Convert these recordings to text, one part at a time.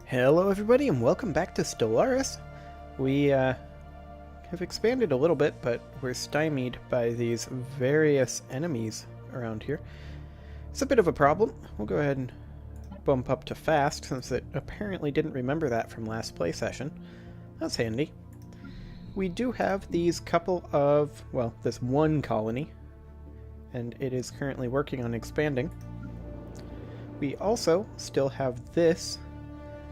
Hello everybody and welcome back to Stellaris. We have expanded a little bit, but we're stymied by these various enemies around here. It's a bit of a problem. We'll go ahead and bump up to fast since it apparently didn't remember that from last play session. That's handy. We do have these couple of, well, this one colony, and it is currently working on expanding. We also still have this.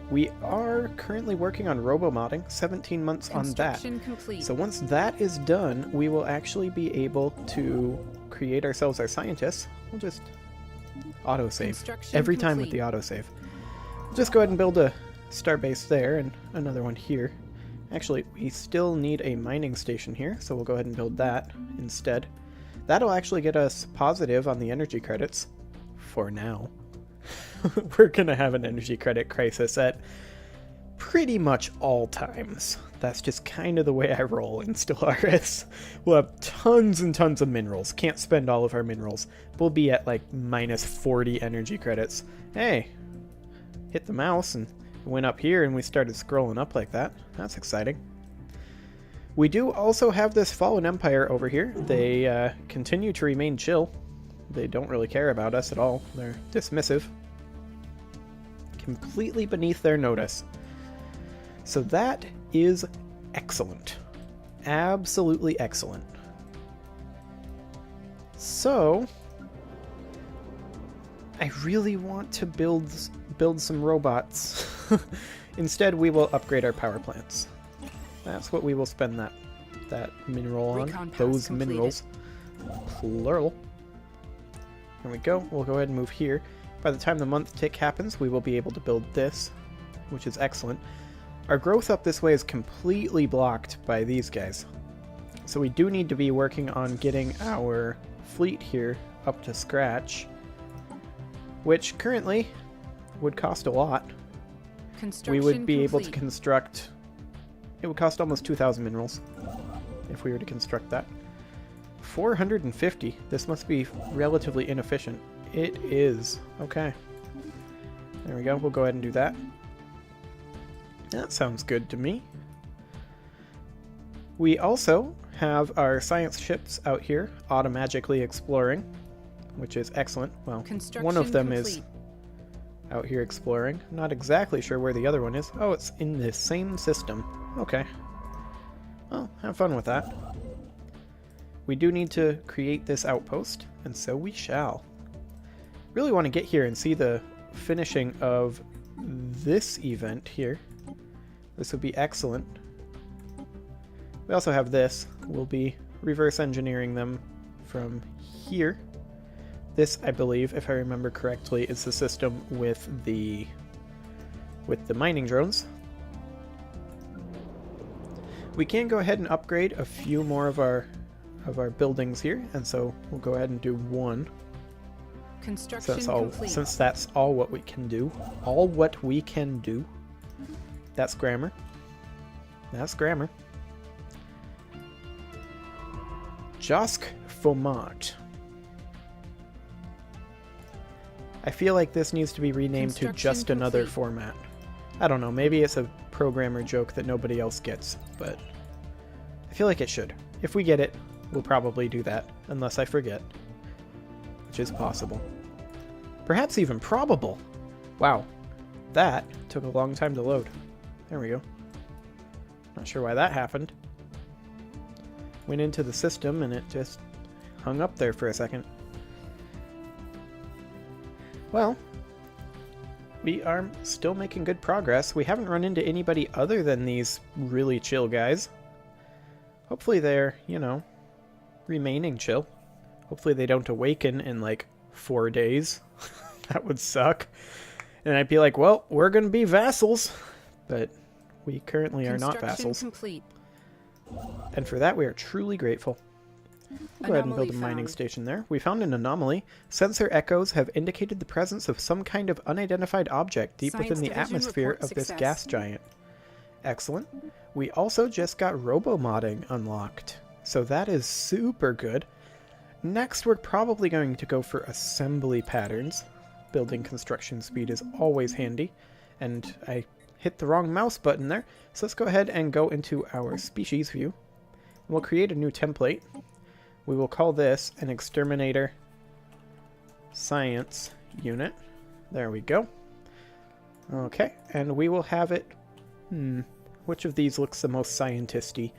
We are currently working on robo-modding, 17 months on that. Complete. So once that is done, we will actually be able to create ourselves our scientists. We'll just autosave every time with the autosave. We'll just go ahead and build a starbase there and another one here. Actually, we still need a mining station here, so we'll go ahead and build that instead. That'll actually get us positive on the energy credits for now. We're gonna have an energy credit crisis at pretty much all times. That's just kind of the way I roll in Stellaris. We'll have tons and tons of minerals. Can't spend all of our minerals. We'll be at like minus 40 energy credits. Hey, hit the mouse and it went up here and we started scrolling up like that. That's exciting. We do also have this Fallen Empire over here. They continue to remain chill. They don't really care about us at all. They're dismissive. Completely beneath their notice. So that is excellent. Absolutely excellent. So I really want to build some robots. Instead, we will upgrade our power plants. That's what we will spend that mineral on. Those minerals. Plural. There we go. We'll go ahead and move here. By the time the month tick happens, we will be able to build this, which is excellent. Our growth up this way is completely blocked by these guys. So we do need to be working on getting our fleet here up to scratch, which currently would cost a lot. We would be able to construct... It would cost almost 2,000 minerals if we were to construct that. 450. This must be relatively inefficient. It is. Okay. There we go. We'll go ahead and do that. That sounds good to me. We also have our science ships out here automagically exploring, which is excellent. Well, one of them is out here exploring. Not exactly sure where the other one is. Oh, it's in the same system. Okay. Well, have fun with that. We do need to create this outpost, and so we shall. Really want to get here and see the finishing of this event here. This would be excellent. We also have this. We'll be reverse engineering them from here. This, I believe, if I remember correctly, is the system with the mining drones. We can go ahead and upgrade a few more of our buildings here, and so we'll go ahead and do one. Since that's all what we can do. All what we can do. That's grammar. That's grammar. Josk Fomat. I feel like this needs to be renamed to just another format. I don't know, maybe it's a programmer joke that nobody else gets, but I feel like it should. If we get it, we'll probably do that, unless I forget. Which is possible. Perhaps even probable. Wow. That took a long time to load. There we go. Not sure why that happened. Went into the system and it just hung up there for a second. Well, we are still making good progress. We haven't run into anybody other than these really chill guys. Hopefully they're, you know, remaining chill. Hopefully they don't awaken in like 4 days. That would suck. And I'd be like, well, we're going to be vassals. But we currently are not vassals. Complete. And for that we are truly grateful. We'll go ahead and build a mining station there. We found an anomaly. Sensor echoes have indicated the presence of some kind of unidentified object deep within the atmosphere of this gas giant. Excellent. We also just got robo-modding unlocked. So that is super good. Next, we're probably going to go for assembly patterns. Building construction speed is always handy, and I hit the wrong mouse button there. So let's go ahead and go into our species view. We'll create a new template. We will call this an exterminator science unit. There we go. Okay, and we will have it... which of these looks the most scientisty?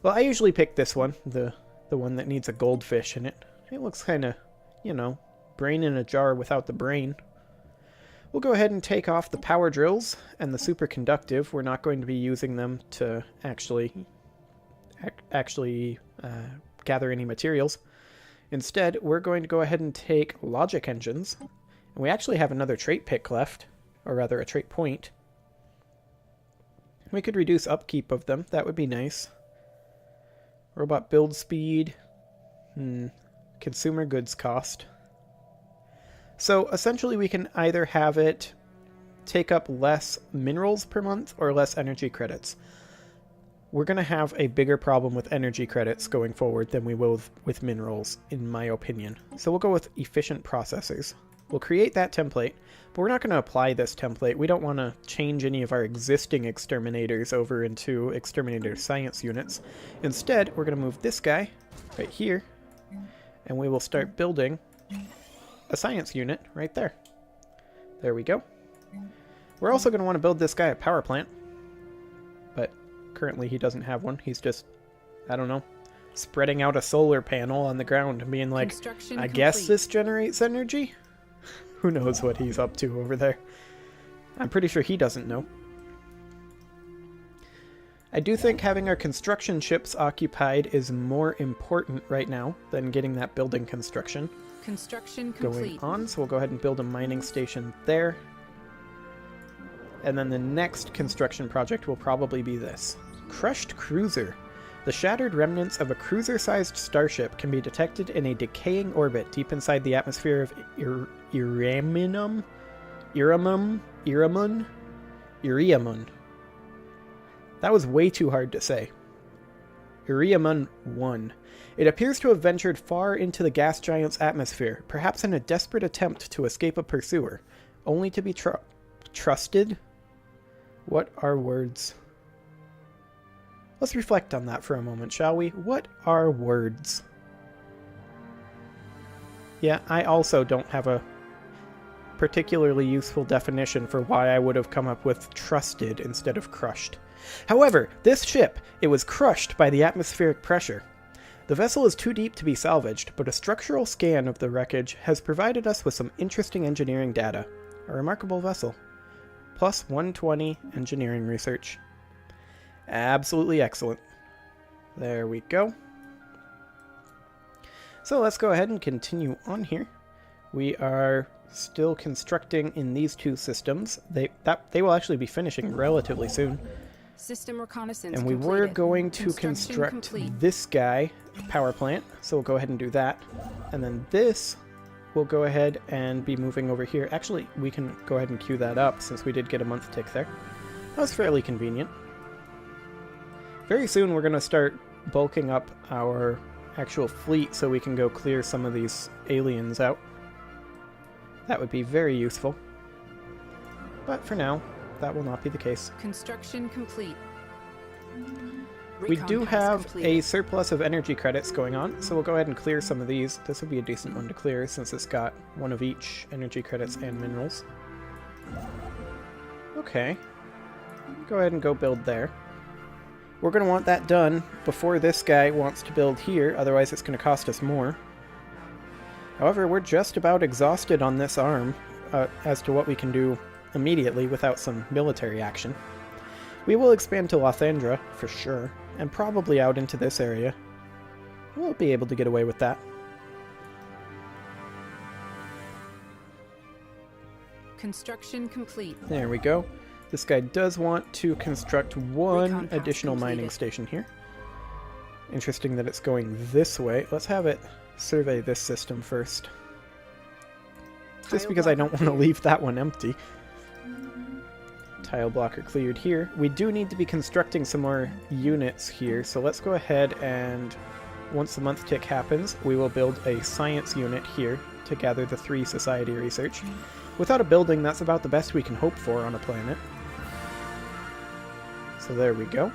Well, I usually pick this one, the one that needs a goldfish in it. It looks kind of, you know, brain in a jar without the brain. We'll go ahead and take off the power drills and the superconductive. We're not going to be using them to actually gather any materials. Instead, we're going to go ahead and take logic engines. And we actually have another trait pick left, or rather a trait point. We could reduce upkeep of them. That would be nice. Robot build speed. Consumer goods cost. So essentially we can either have it take up less minerals per month or less energy credits. We're going to have a bigger problem with energy credits going forward than we will with minerals, in my opinion. So we'll go with efficient processors. We'll create that template, but we're not going to apply this template. We don't want to change any of our existing exterminators over into exterminator science units. Instead, we're going to move this guy right here, and we will start building a science unit right there. There we go. We're also going to want to build this guy a power plant, but currently he doesn't have one. He's just, I don't know, spreading out a solar panel on the ground and being like, I guess this generates energy? Who knows what he's up to over there? I'm pretty sure he doesn't know. I do think having our construction ships occupied is more important right now than getting that building construction going on. So we'll go ahead and build a mining station there. And then the next construction project will probably be this. Crushed Cruiser. The shattered remnants of a cruiser-sized starship can be detected in a decaying orbit deep inside the atmosphere of Iriamun. That was way too hard to say. Iriamun 1. It appears to have ventured far into the gas giant's atmosphere, perhaps in a desperate attempt to escape a pursuer, only to be trusted? What are words? Let's reflect on that for a moment, shall we? What are words? Yeah, I also don't have a particularly useful definition for why I would have come up with trusted instead of crushed. However, this ship, it was crushed by the atmospheric pressure. The vessel is too deep to be salvaged, but a structural scan of the wreckage has provided us with some interesting engineering data. A remarkable vessel. Plus 120 engineering research. Absolutely excellent. There we go. So let's go ahead and continue on here. We are still constructing in these two systems. They will actually be finishing relatively soon. System reconnaissance and we were going to construct this guy, a power plant, so we'll go ahead and do that. And then this will go ahead and be moving over here. Actually, we can go ahead and queue that up since we did get a month tick there. That was fairly convenient. Very soon we're going to start bulking up our actual fleet so we can go clear some of these aliens out. That would be very useful. But for now, that will not be the case. Construction complete. We do have a surplus of energy credits going on, so we'll go ahead and clear some of these. This will be a decent one to clear since it's got one of each, energy credits and minerals. Okay. Go ahead and go build there. We're going to want that done before this guy wants to build here, otherwise it's going to cost us more. However, we're just about exhausted on this arm as to what we can do immediately without some military action. We will expand to Lothandra, for sure, and probably out into this area. We'll be able to get away with that. Construction complete. There we go. This guy does want to construct one additional mining station here. Interesting that it's going this way. Let's have it survey this system first. Just because I don't want to leave that one empty. Tile blocker cleared here. We do need to be constructing some more units here, so let's go ahead and once the month tick happens, we will build a science unit here to gather the 3 society research. Without a building, that's about the best we can hope for on a planet. So there we go.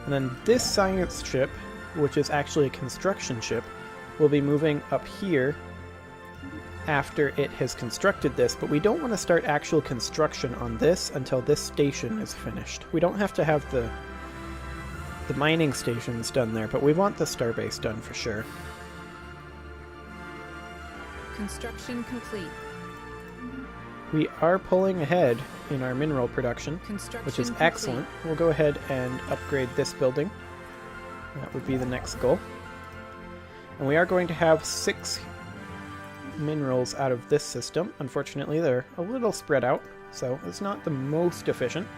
And then this science ship, which is actually a construction ship, will be moving up here after it has constructed this, but we don't want to start actual construction on this until this station is finished. We don't have to have the mining stations done there, but we want the starbase done for sure. Construction complete. We are pulling ahead in our mineral production, which is Construction excellent. We'll go ahead and upgrade this building. That would be the next goal. And we are going to have 6 minerals out of this system. Unfortunately, they're a little spread out, so it's not the most efficient,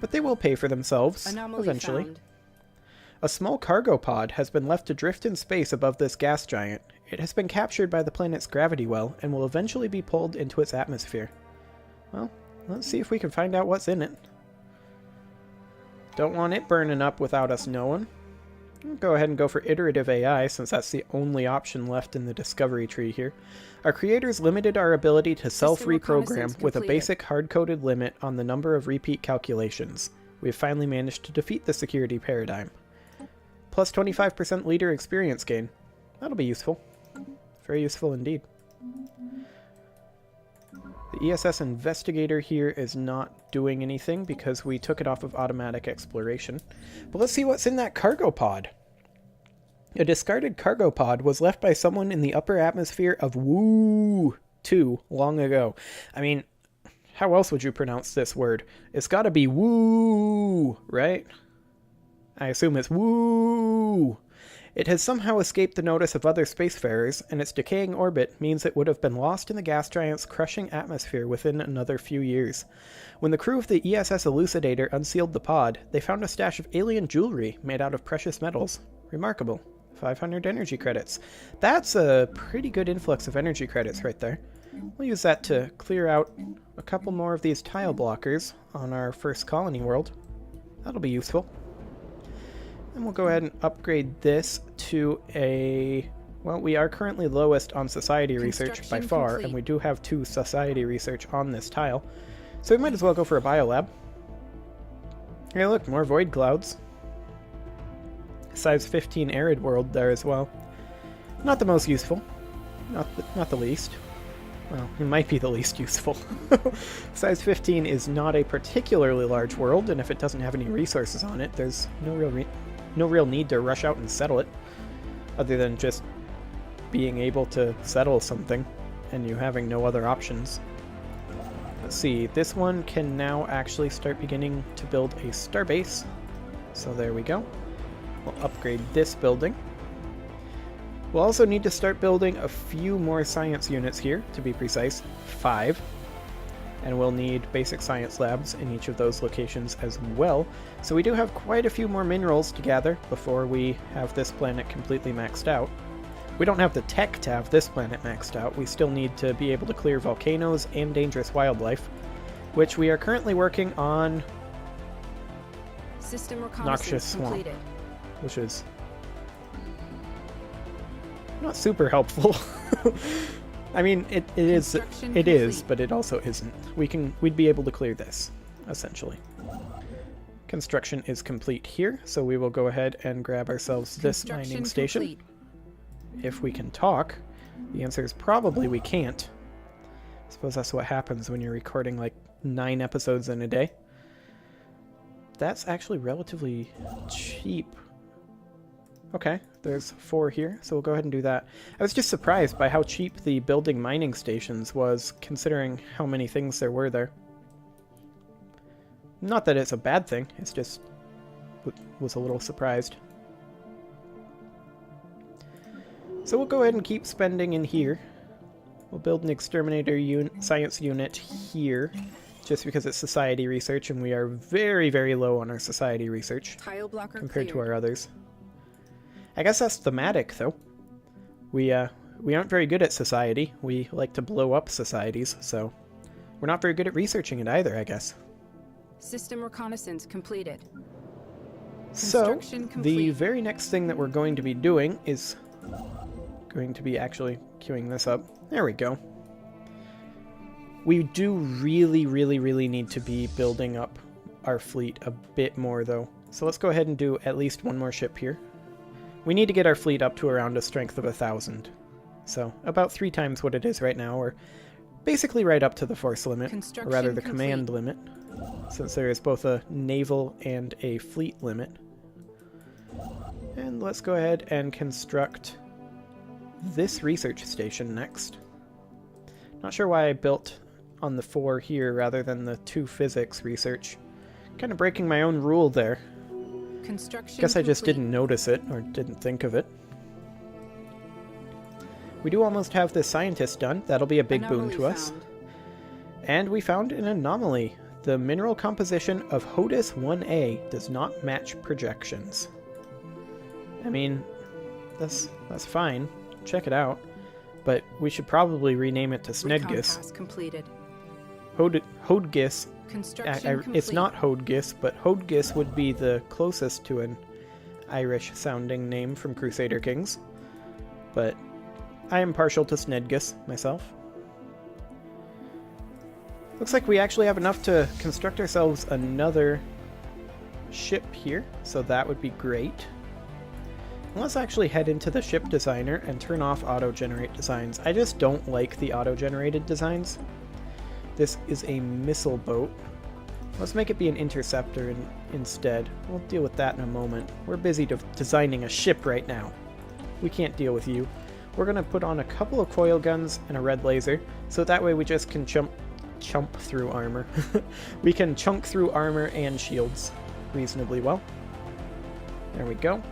but they will pay for themselves Anomaly eventually. found. A small cargo pod has been left to drift in space above this gas giant. It has been captured by the planet's gravity well and will eventually be pulled into its atmosphere. Well, let's see if we can find out what's in it. Don't want it burning up without us knowing. We'll go ahead and go for iterative AI, since that's the only option left in the discovery tree here. Our creators limited our ability to self-reprogram with a basic hard-coded limit on the number of repeat calculations. We have finally managed to defeat the security paradigm. Plus 25% leader experience gain. That'll be useful. Very useful indeed. The ESS Investigator here is not doing anything because we took it off of automatic exploration. But let's see what's in that cargo pod. A discarded cargo pod was left by someone in the upper atmosphere of Woo 2 long ago. I mean, how else would you pronounce this word? It's gotta be Woo, right? I assume it's Woo. It has somehow escaped the notice of other spacefarers, and its decaying orbit means it would have been lost in the gas giant's crushing atmosphere within another few years. When the crew of the ESS Elucidator unsealed the pod, they found a stash of alien jewelry made out of precious metals. Remarkable. 500 energy credits. That's a pretty good influx of energy credits right there. We'll use that to clear out a couple more of these tile blockers on our first colony world. That'll be useful. And we'll go ahead and upgrade this to a... Well, we are currently lowest on society research by far, complete. and we do have 2 society research on this tile. So we might as well go for a biolab. Hey look, more void clouds. Size 15 arid world there as well. Not the most useful. Not the least. Well, it might be the least useful. Size 15 is not a particularly large world, and if it doesn't have any resources on it, there's no real need to rush out and settle it, other than just being able to settle something and you having no other options. Let's see, this one can now actually start beginning to build a starbase. So there we go. We'll upgrade this building. We'll also need to start building a few more science units here, to be precise, 5. And we'll need basic science labs in each of those locations as well. So we do have quite a few more minerals to gather before we have this planet completely maxed out. We don't have the tech to have this planet maxed out. We still need to be able to clear volcanoes and dangerous wildlife, which we are currently working on System Noxious reconnaissance Swamp, completed. which is not super helpful. I mean, it is, but it also isn't. We'd be able to clear this, essentially. Construction is complete here, so we will go ahead and grab ourselves this mining station. Complete. If we can talk. The answer is probably we can't. I suppose that's what happens when you're recording like 9 episodes in a day. That's actually relatively cheap. Okay, there's 4 here, so we'll go ahead and do that. I was just surprised by how cheap the building mining stations was, considering how many things there were there. Not that it's a bad thing, it's just was a little surprised. So we'll go ahead and keep spending in here. We'll build an exterminator science unit here, just because it's society research, and we are very, very low on our society research Tile blocker compared to cleared. our others. I guess that's thematic, though. We aren't very good at society. We like to blow up societies, so we're not very good at researching it either, I guess. System reconnaissance completed. So, Construction the complete. very next thing that we're going to be doing is going to be actually queuing this up. There we go. We do really need to be building up our fleet a bit more, though. So let's go ahead and do at least one more ship here. We need to get our fleet up to around a strength of 1,000. So about 3 times what it is right now, or basically right up to the force limit, or rather the command limit, since there is both a naval and a fleet limit. And let's go ahead and construct this research station next. Not sure why I built on the 4 here rather than the 2 physics research. Kind of breaking my own rule there. Guess I just didn't notice it, or didn't think of it. We do almost have this scientist done. That'll be a big boon to us. And we found an anomaly. The mineral composition of HODIS 1A does not match projections. I mean, that's fine. Check it out. But we should probably rename it to Snedgis. Hodgis. It's not Hodgis, but Hodgis would be the closest to an Irish-sounding name from Crusader Kings. But I am partial to Snedgis myself. Looks like we actually have enough to construct ourselves another ship here, so that would be great. Let's actually head into the ship designer and turn off auto-generate designs. I just don't like the auto-generated designs. This is a missile boat. Let's make it be an interceptor instead. We'll deal with that in a moment. We're busy designing a ship right now. We can't deal with you. We're going to put on a couple of coil guns and a red laser, so that way we just can chump through armor. We can chunk through armor and shields reasonably well. There we go.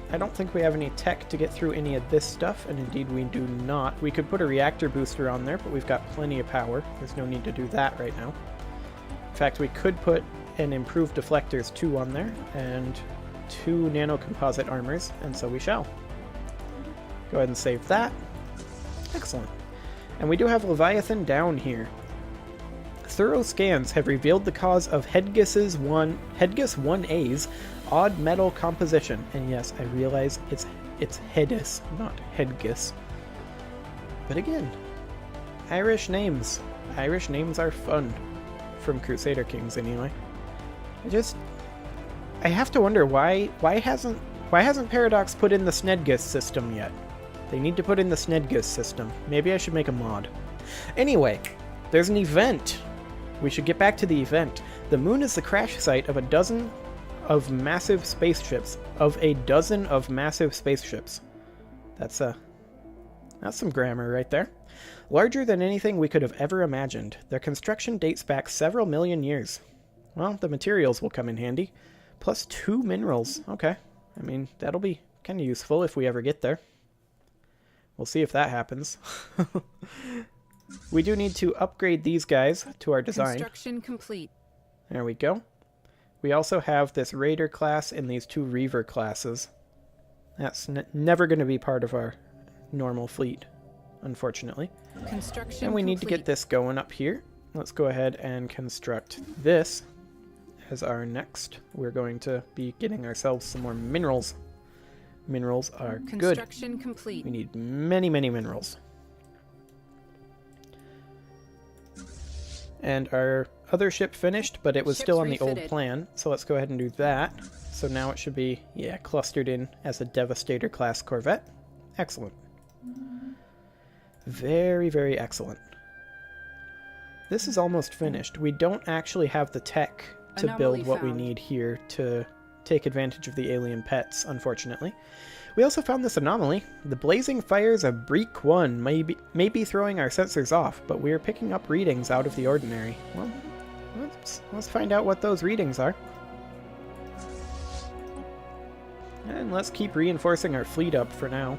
I don't think we have any tech to get through any of this stuff, and indeed we do not. We could put a reactor booster on there, but we've got plenty of power. There's no need to do that right now. In fact, we could put an improved deflectors 2 on there, and 2 nanocomposite armors, and so we shall. Go ahead and save that. Excellent. And we do have Leviathan down here. Thorough scans have revealed the cause of Hedgis 1A's odd metal composition. And yes, I realize it's Hedis, not Hedgis. But again, Irish names. Irish names are fun. From Crusader Kings, anyway. I have to wonder why hasn't Paradox put in the Snedgis system yet? They need to put in the Snedgis system. Maybe I should make a mod. Anyway, there's an event. We should get back to the event. The moon is the crash site of a dozen of massive spaceships. That's some grammar right there. Larger than anything we could have ever imagined. Their construction dates back several million years. Well, the materials will come in handy. Plus 2 minerals. Okay. I mean, that'll be kind of useful if we ever get there. We'll see if that happens. We do need to upgrade these guys to our design. Construction complete. There we go. We also have this Raider class and these 2 Reaver classes. That's never going to be part of our normal fleet, unfortunately. Construction and we need to get this going up here. Let's go ahead and construct this as our next. We're going to be getting ourselves some more minerals. Minerals are good. Construction complete. We need many minerals. And our other ship finished, but it was still on the old plan, so let's go ahead and do that. So now it should be, clustered in as a Devastator class corvette. Excellent. Very excellent. This is almost finished. We don't actually have the tech to build what we need here to take advantage of the alien pets, unfortunately. We also found this anomaly. The blazing fires of Break 1 may be throwing our sensors off, but we are picking up readings out of the ordinary. Well, let's find out what those readings are. And let's keep reinforcing our fleet up for now.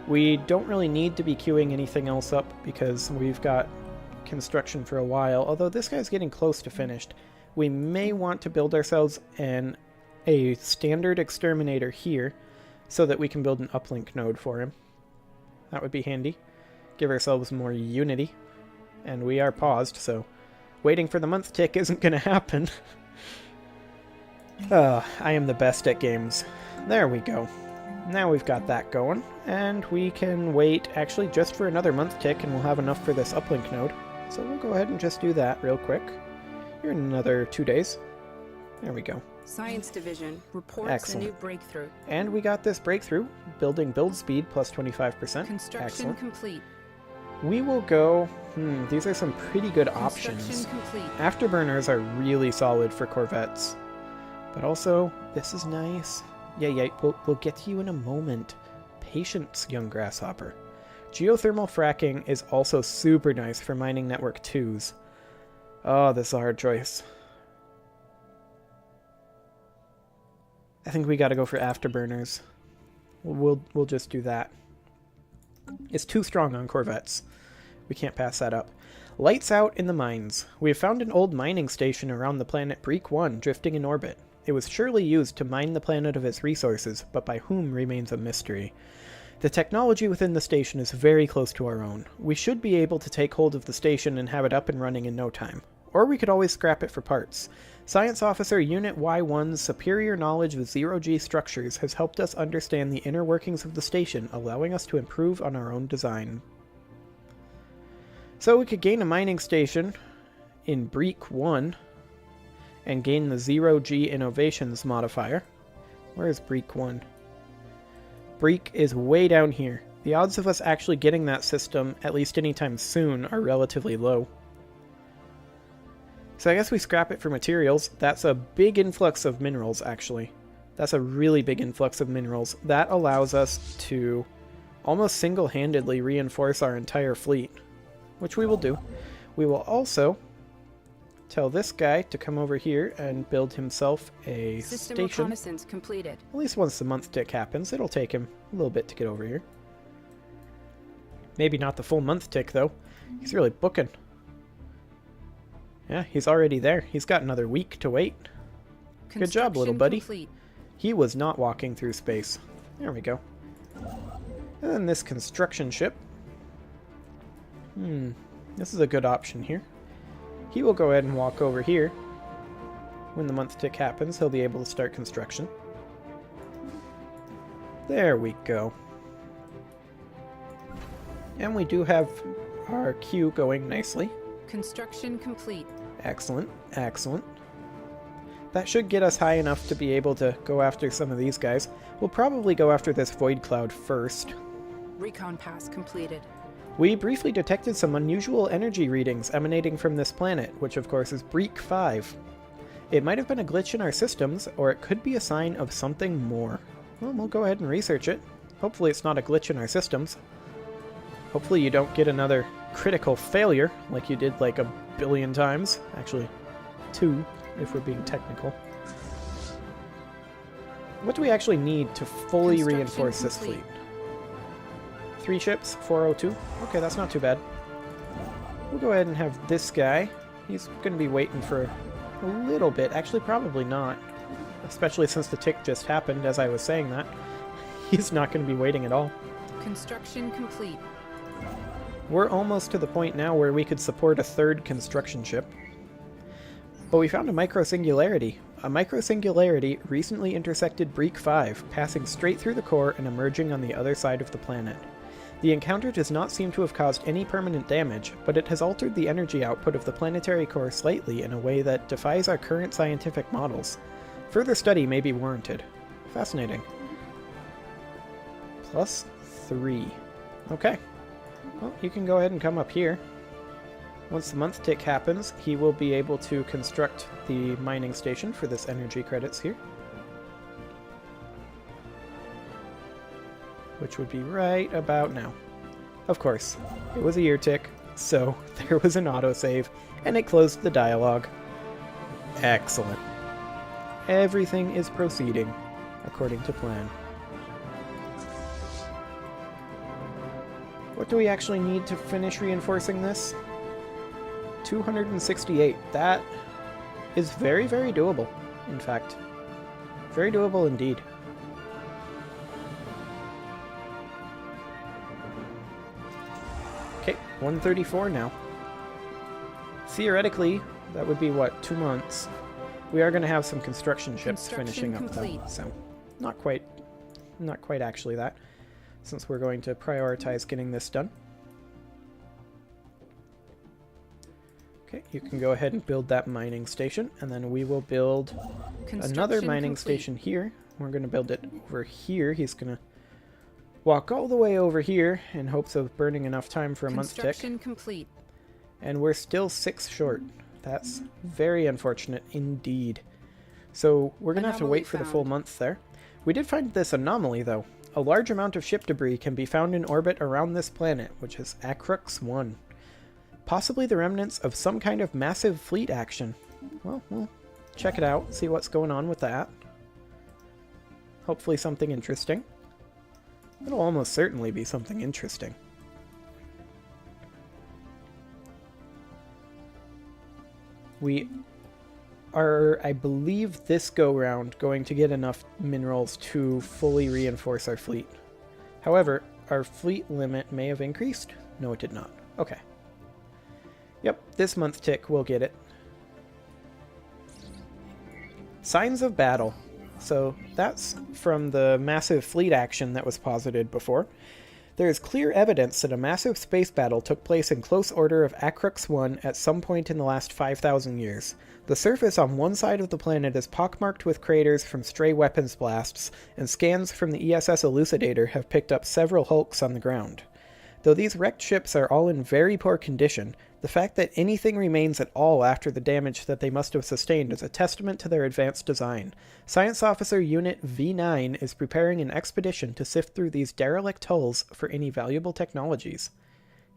We don't really need to be queuing anything else up because we've got construction for a while, although this guy's getting close to finished. We may want to build ourselves a standard exterminator here so that we can build an uplink node for him. That would be handy. Give ourselves more unity. And we are paused, so waiting for the month tick isn't going to happen. I am the best at games. There we go. Now we've got that going, and we can wait actually just for another month tick and we'll have enough for this uplink node. So we'll go ahead and just do that real quick. Here in another 2 days. There we go. Science Division reports Excellent. a new breakthrough. And we got this breakthrough. Building build speed plus 25%. Construction Excellent. complete. We will go... these are some pretty good Construction options. complete. Afterburners are really solid for corvettes. But also, this is nice. Yeah, we'll get to you in a moment. Patience, young grasshopper. Geothermal fracking is also super nice for mining network 2s. Oh, this is a hard choice. I think we gotta go for afterburners. We'll just do that. It's too strong on corvettes. We can't pass that up. Lights out in the mines. We have found an old mining station around the planet Breek 1 drifting in orbit. It was surely used to mine the planet of its resources, but by whom remains a mystery. The technology within the station is very close to our own. We should be able to take hold of the station and have it up and running in no time. Or we could always scrap it for parts. Science Officer Unit Y1's superior knowledge of zero-G structures has helped us understand the inner workings of the station, allowing us to improve on our own design. So we could gain a mining station in Breek 1 and gain the zero-G innovations modifier. Where is Breek 1? Breek is way down here. The odds of us actually getting that system, at least anytime soon, are relatively low. So I guess we scrap it for materials. That's a big influx of minerals, actually. That's a really big influx of minerals. That allows us to almost single-handedly reinforce our entire fleet, which we will do. We will also tell this guy to come over here and build himself a System station. reconnaissance completed. At least once the month tick happens. It'll take him a little bit to get over here. Maybe not the full month tick, though. He's really booking. Yeah, he's already there. He's got another week to wait. Good job, little buddy. Complete. He was not walking through space. There we go. And then this construction ship. This is a good option here. He will go ahead and walk over here. When the month tick happens, he'll be able to start construction. There we go. And we do have our queue going nicely. Construction complete. Excellent, excellent. That should get us high enough to be able to go after some of these guys. We'll probably go after this void cloud first. Recon pass completed. We briefly detected some unusual energy readings emanating from this planet, which of course is Breek 5. It might have been a glitch in our systems, or it could be a sign of something more. Well, we'll go ahead and research it. Hopefully it's not a glitch in our systems. Hopefully you don't get another critical failure, like you did like a billion times. Actually, 2, if we're being technical. What do we actually need to fully reinforce this fleet? 3 ships, 402. Okay, that's not too bad. We'll go ahead and have this guy. He's going to be waiting for a little bit. Actually, probably not. Especially since the tick just happened, as I was saying that. He's not going to be waiting at all. Construction complete. We're almost to the point now where we could support a 3rd construction ship. But we found a microsingularity. A microsingularity recently intersected Breek 5, passing straight through the core and emerging on the other side of the planet. The encounter does not seem to have caused any permanent damage, but it has altered the energy output of the planetary core slightly in a way that defies our current scientific models. Further study may be warranted. Fascinating. +3. Okay. Well, you can go ahead and come up here. Once the month tick happens, he will be able to construct the mining station for this energy credits here. Which would be right about now. Of course, it was a year tick, so there was an autosave, and it closed the dialogue. Excellent. Everything is proceeding according to plan. What do we actually need to finish reinforcing this? 268. That is very, very doable, in fact. Very doable indeed. Okay, 134 now. Theoretically, that would be, what, 2 months? We are going to have some construction ships finishing up, though, so not quite actually that, since we're going to prioritize getting this done. Okay, you can go ahead and build that mining station, and then we will build another mining station here. We're going to build it over here. He's going to walk all the way over here in hopes of burning enough time for a month tick. Construction complete. And we're still 6 short. That's very unfortunate indeed. So we're going to have to wait for the full month there. We did find this anomaly, though. A large amount of ship debris can be found in orbit around this planet, which is Atraitus 1. Possibly the remnants of some kind of massive fleet action. Well, we'll check it out, see what's going on with that. Hopefully something interesting. It'll almost certainly be something interesting. We are, I believe, this go-round going to get enough minerals to fully reinforce our fleet. However, our fleet limit may have increased? No, it did not. Okay. Yep, this month tick will get it. Signs of battle. So that's from the massive fleet action that was posited before. There is clear evidence that a massive space battle took place in close order of Atraitus 1 at some point in the last 5,000 years. The surface on one side of the planet is pockmarked with craters from stray weapons blasts, and scans from the ESS Elucidator have picked up several hulks on the ground. Though these wrecked ships are all in very poor condition, the fact that anything remains at all after the damage that they must have sustained is a testament to their advanced design. Science Officer Unit V9 is preparing an expedition to sift through these derelict hulls for any valuable technologies.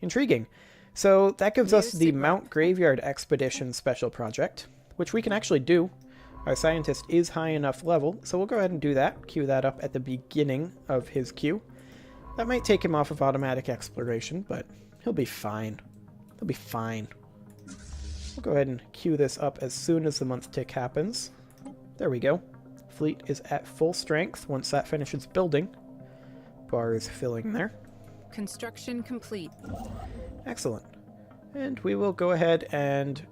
Intriguing. So that gives us the Mount Graveyard Expedition special project, which we can actually do. Our scientist is high enough level, so we'll go ahead and do that. Queue that up at the beginning of his queue. That might take him off of automatic exploration, but he'll be fine. He'll be fine. We'll go ahead and queue this up as soon as the month tick happens. There we go. Fleet is at full strength once that finishes building. Bar is filling there. Construction complete. Excellent. And we will go ahead and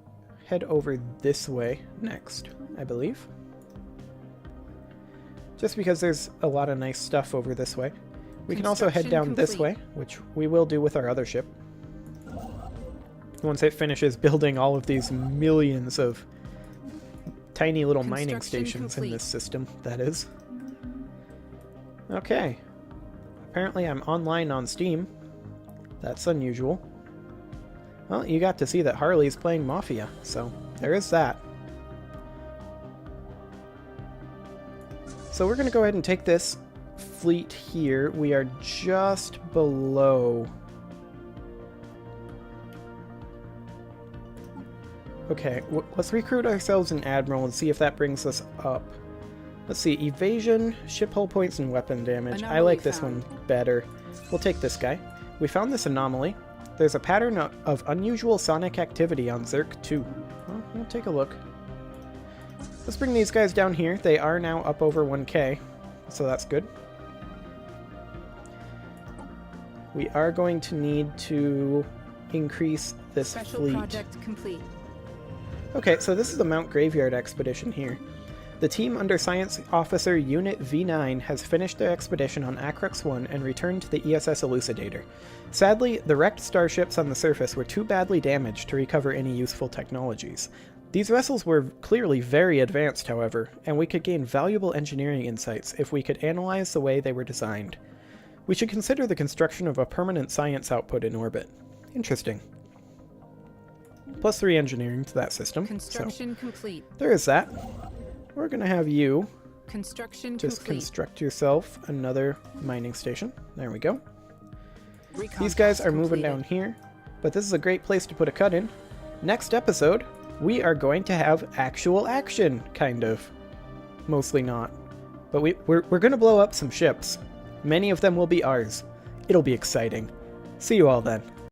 head over this way next, I believe. Just because there's a lot of nice stuff over this way. We can also head down this way, which we will do with our other ship. Once it finishes building all of these millions of tiny little mining stations in this system, that is. Okay. Apparently I'm online on Steam. That's unusual. Well, you got to see that Harley's playing Mafia, so there is that. So we're going to go ahead and take this fleet here. We are just below. Okay, let's recruit ourselves an admiral and see if that brings us up. Let's see, evasion, ship hull points, and weapon damage. I like this one better. We'll take this guy. We found this anomaly. There's a pattern of unusual sonic activity on Zerk 2. Well, we'll take a look. Let's bring these guys down here. They are now up over 1k, so that's good. We are going to need to increase this Special fleet. project complete. Okay, so this is the Mount Graveyard expedition here. The team under Science Officer Unit V9 has finished their expedition on Atraitus 1 and returned to the ESS Elucidator. Sadly, the wrecked starships on the surface were too badly damaged to recover any useful technologies. These vessels were clearly very advanced, however, and we could gain valuable engineering insights if we could analyze the way they were designed. We should consider the construction of a permanent science output in orbit. Interesting. +3 engineering to that system. Construction complete. There is that. We're going to have you Construction just complete. construct yourself another mining station. There we go. Recon These guys pass are moving completed. down here, but this is a great place to put a cut in. Next episode, we are going to have actual action, kind of. Mostly not. But we're going to blow up some ships. Many of them will be ours. It'll be exciting. See you all then.